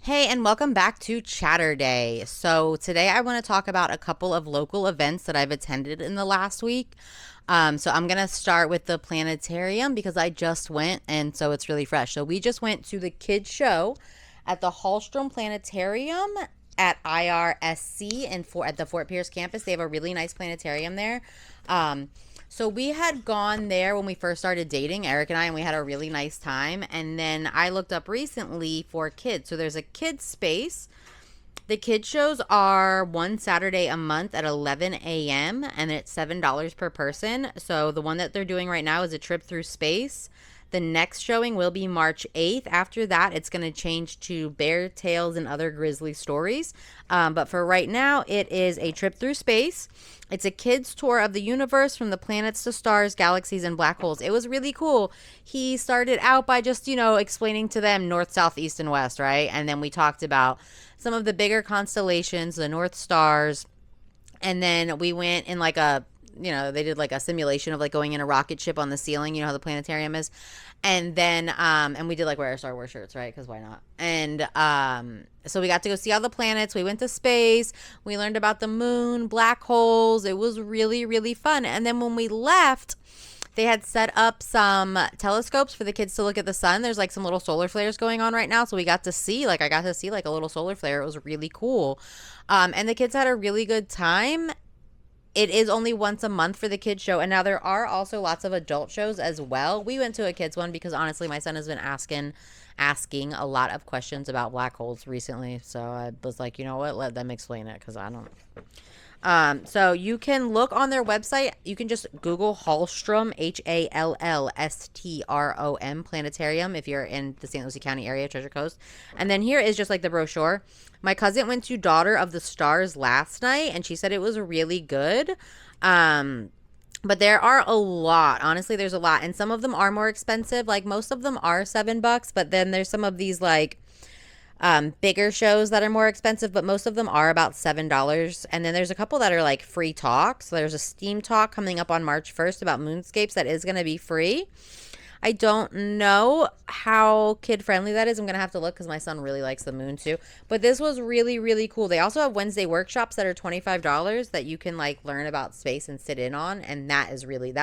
Hey, and welcome back to Chatterday. So, today I want to talk about a couple of local events that I've attended in the last week. So, I'm going to start with the planetarium because I just went and so it's really fresh. So, we just went to the kids' show at the Hallstrom Planetarium at IRSC and at the Fort Pierce campus. They have a really nice planetarium there. Um, so we had gone there when we first started dating, Eric and I, and we had a really nice time. And then I looked up recently for kids. So there's a kids space. The kids shows are one Saturday a month at 11 a.m. and it's $7 per person. So the one that they're doing right now is a trip through space. The next showing will be March 8th. After that, it's going to change to Bear Tales and Other Grizzly Stories. But for right now, it is a trip through space. It's a kid's tour of the universe from the planets to stars, galaxies, and black holes. It was really cool. He started out by just, explaining to them north, south, east, and west, right? And then we talked about some of the bigger constellations, the North Stars. And then we went in they did like a simulation of like going in a rocket ship on the ceiling, how the planetarium is. And then, and we did like wear our Star Wars shirts, right? Because why not? And so we got to go see all the planets. We went to space. We learned about the moon, black holes. It was really, really fun. And then when we left, they had set up some telescopes for the kids to look at the sun. There's like some little solar flares going on right now. So we got to see, I got to see like a little solar flare. It was really cool. And the kids had a really good time. It is only once a month for the kids show. And now there are also lots of adult shows as well. We went to a kids one because honestly, my son has been asking a lot of questions about black holes recently. So I was like, you know what? Let them explain it because I don't. So you can look on their website. You can just Google Hallstrom, Hallstrom Planetarium if you're in the St. Lucie County area, Treasure Coast. And then here is just like the brochure. My cousin went to Daughter of the Stars last night, and she said it was really good. But there are a lot. Honestly, there's a lot. And some of them are more expensive. Like most of them are $7, but then there's some of these like bigger shows that are more expensive, but most of them are about $7. And then there's a couple that are like free talks. So there's a STEAM talk coming up on March 1st about moonscapes that is going to be free. I don't know how kid friendly that is. I'm going to have to look because my son really likes the moon too. But this was really, really cool. They also have Wednesday workshops that are $25 that you can like learn about space and sit in on. And that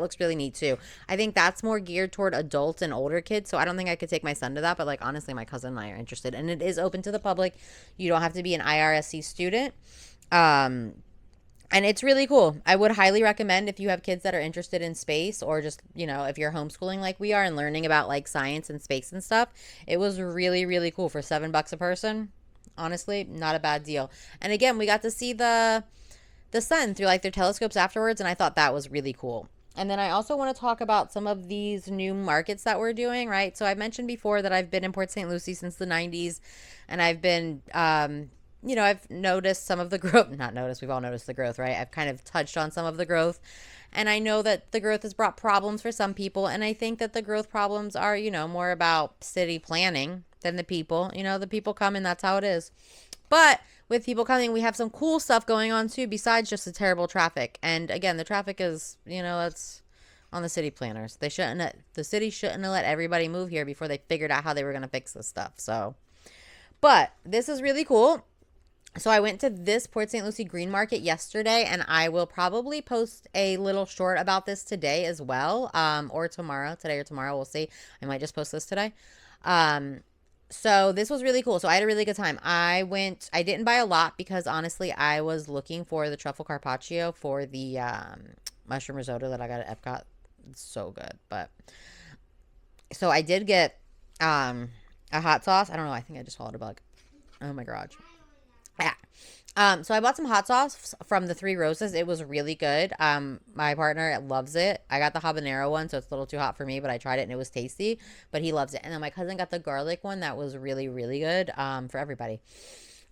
looks really neat too. I think that's more geared toward adults and older kids. So I don't think I could take my son to that. But like honestly, my cousin and I are interested. And it is open to the public. You don't have to be an IRSC student. And it's really cool. I would highly recommend if you have kids that are interested in space or just, if you're homeschooling like we are and learning about like science and space and stuff. It was really, really cool for $7 a person. Honestly, not a bad deal. And again, we got to see the sun through like their telescopes afterwards. And I thought that was really cool. And then I also want to talk about some of these new markets that we're doing, right? So I mentioned before that I've been in Port St. Lucie since the 90s. And I've been, I've noticed some of the growth, not noticed, we've all noticed the growth, right? I've kind of touched on some of the growth. And I know that the growth has brought problems for some people. And I think that the growth problems are, more about city planning than the people. The people come and that's how it is. But with people coming, we have some cool stuff going on too, besides just the terrible traffic. And again, the traffic is, that's on the city planners. The city shouldn't have let everybody move here before they figured out how they were going to fix this stuff. So, but this is really cool. So I went to this Port St. Lucie Green Market yesterday, and I will probably post a little short about this today as well, or tomorrow. Today or tomorrow, we'll see. I might just post this today. So this was really cool. So I had a really good time. I didn't buy a lot because honestly, I was looking for the truffle carpaccio for the mushroom risotto that I got at Epcot. It's so good. But so I did get a hot sauce. I don't know. I think I just swallowed a bug. Oh my garage. Yeah. So I bought some hot sauce from the Three Roses. It was really good. My partner loves it. I got the habanero one, so it's a little too hot for me, but I tried it and it was tasty. But he loves it. And then my cousin got the garlic one that was really, really good for everybody.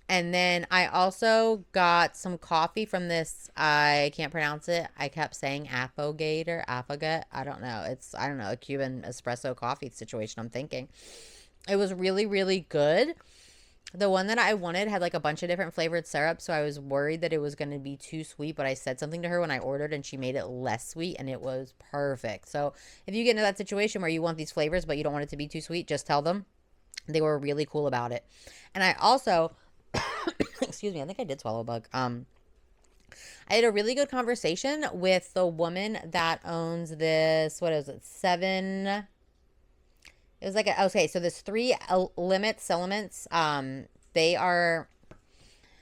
And then I also got some coffee from this. I can't pronounce it. I kept saying Affogator, Affogat. I don't know. I don't know, a Cuban espresso coffee situation, I'm thinking. It was really, really good. The one that I wanted had like a bunch of different flavored syrups, so I was worried that it was going to be too sweet, but I said something to her when I ordered and she made it less sweet and it was perfect. So if you get into that situation where you want these flavors but you don't want it to be too sweet, just tell them. They were really cool about it. And I also, excuse me, I think I did swallow a bug. I had a really good conversation with the woman that owns this. What is it? It was like okay. So there's three elements. They are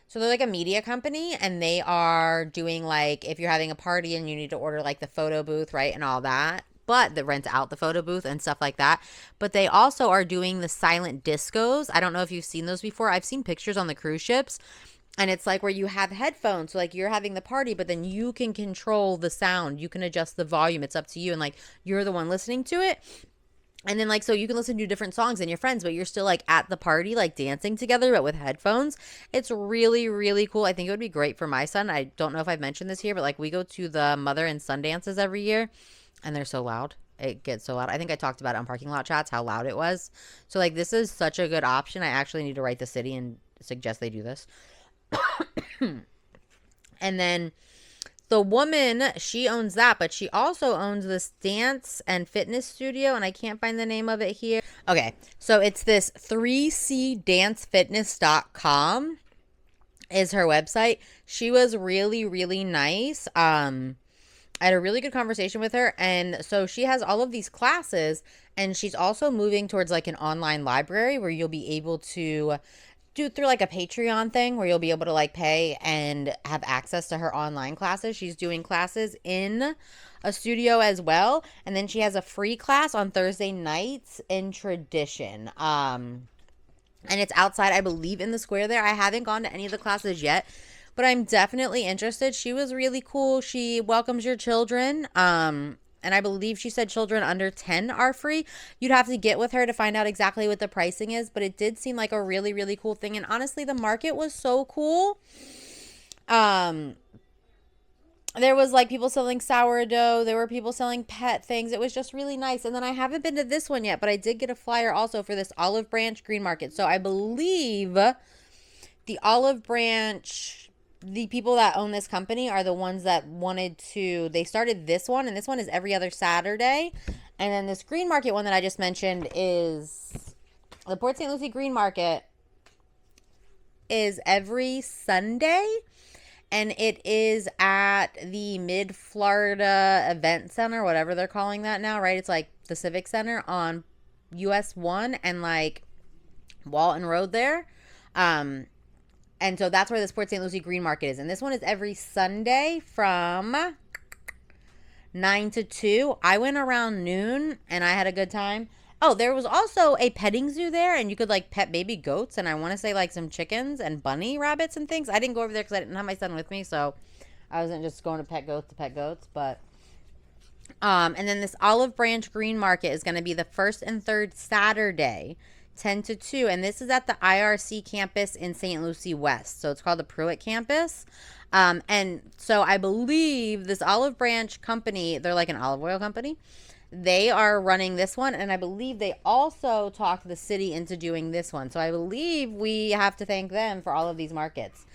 so they're like a media company, and they are doing like if you're having a party and you need to order like the photo booth, right, and all that. But they rent out the photo booth and stuff like that. But they also are doing the silent discos. I don't know if you've seen those before. I've seen pictures on the cruise ships. And it's like where you have headphones. So like you're having the party, but then you can control the sound. You can adjust the volume. It's up to you. And like you're the one listening to it. And then like so you can listen to different songs than your friends, but you're still like at the party, like dancing together, but with headphones. It's really, really cool. I think it would be great for my son. I don't know if I've mentioned this here, but like we go to the mother and son dances every year, and they're so loud. It gets so loud. I think I talked about it on parking lot chats how loud it was. So like this is such a good option. I actually need to write the city and suggest they do this. And then the woman, she owns that, but she also owns this dance and fitness studio, and I can't find the name of it here. Okay, so it's this 3cdancefitness.com is her website. She was really, really nice. I had a really good conversation with her, and so she has all of these classes, and she's also moving towards like an online library where you'll be able to do through like a Patreon thing where you'll be able to like pay and have access to her online classes. She's doing classes in a studio as well, and then she has a free class on Thursday nights in Tradition. And it's outside, I believe, in the square there. I haven't gone to any of the classes yet, but I'm definitely interested. She was really cool. She welcomes your children. And I believe she said children under 10 are free. You'd have to get with her to find out exactly what the pricing is, but it did seem like a really, really cool thing. And honestly, the market was so cool. There was like people selling sourdough. There were people selling pet things. It was just really nice. And then I haven't been to this one yet, but I did get a flyer also for this Olive Branch Green Market. So I believe the Olive Branch, the people that own this company are the ones that wanted to, they started this one, and this one is every other Saturday. And then this Green Market one that I just mentioned is the Port St. Lucie Green Market is every Sunday, and it is at the Mid Florida Event Center, whatever they're calling that now, right? It's like the Civic Center on US 1 and like Walton Road there. And so that's where this Port St. Lucie Green Market is. And this one is every Sunday from 9 to 2. I went around noon and I had a good time. Oh, there was also a petting zoo there, and you could like pet baby goats, and I want to say like some chickens and bunny rabbits and things. I didn't go over there because I didn't have my son with me, so I wasn't just going to pet goats, but and then this Olive Branch Green Market is going to be the first and third Saturday, 10 to 2, and this is at the IRC campus in St. Lucie West. So it's called the Pruitt campus. And so I believe this Olive Branch company, they're like an olive oil company. They are running this one, and I believe they also talked the city into doing this one. So I believe we have to thank them for all of these markets.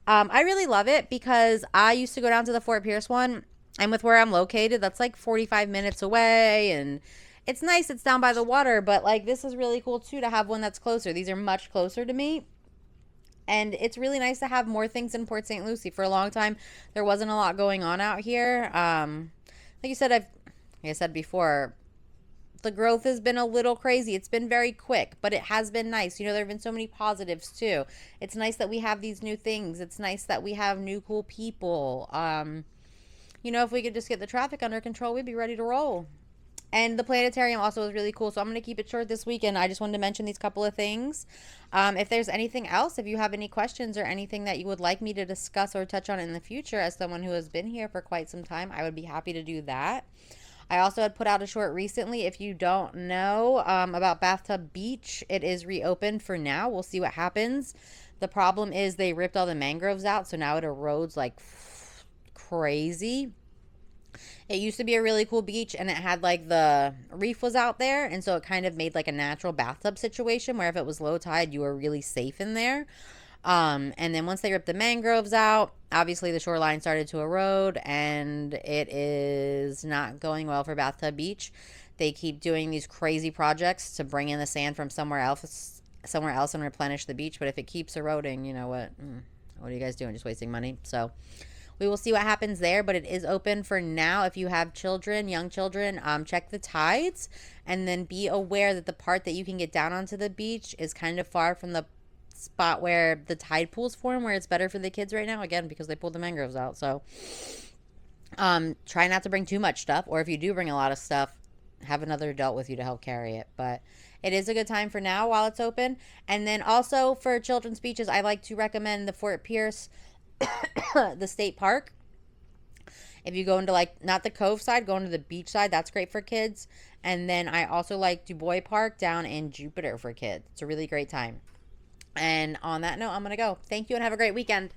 I really love it because I used to go down to the Fort Pierce one, and with where I'm located, that's like 45 minutes away, and it's nice. It's down by the water, but like this is really cool too to have one that's closer. These are much closer to me. And it's really nice to have more things in Port St. Lucie. For a long time, there wasn't a lot going on out here. Like you said, like I said before, the growth has been a little crazy. It's been very quick, but it has been nice. You know, there have been so many positives too. It's nice that we have these new things. It's nice that we have new cool people. You know, if we could just get the traffic under control, we'd be ready to roll. And the planetarium also is really cool. So I'm going to keep it short this weekend. I just wanted to mention these couple of things. If there's anything else, if you have any questions or anything that you would like me to discuss or touch on in the future as someone who has been here for quite some time, I would be happy to do that. I also had put out a short recently. If you don't know about Bathtub Beach, it is reopened for now. We'll see what happens. The problem is they ripped all the mangroves out, so now it erodes like crazy. It used to be a really cool beach, and it had like the reef was out there, and so it kind of made like a natural bathtub situation where if it was low tide, you were really safe in there. And then once they ripped the mangroves out, obviously the shoreline started to erode, and it is not going well for Bathtub Beach. They keep doing these crazy projects to bring in the sand from somewhere else somewhere else and replenish the beach. But if it keeps eroding, you know what are you guys doing? Just wasting money. So we will see what happens there, but it is open for now. If you have children, young children, check the tides, and then be aware that the part that you can get down onto the beach is kind of far from the spot where the tide pools form, where it's better for the kids right now, again, because they pulled the mangroves out. So try not to bring too much stuff, or if you do bring a lot of stuff, have another adult with you to help carry it. But it is a good time for now while it's open. And then also for children's beaches, I like to recommend the Fort Pierce, the state park. If you go into like not the cove side, go into the beach side, that's great for kids. And then I also like DuBois Park down in Jupiter for kids. It's a really great time. And on that note, I'm going to go. Thank you and have a great weekend.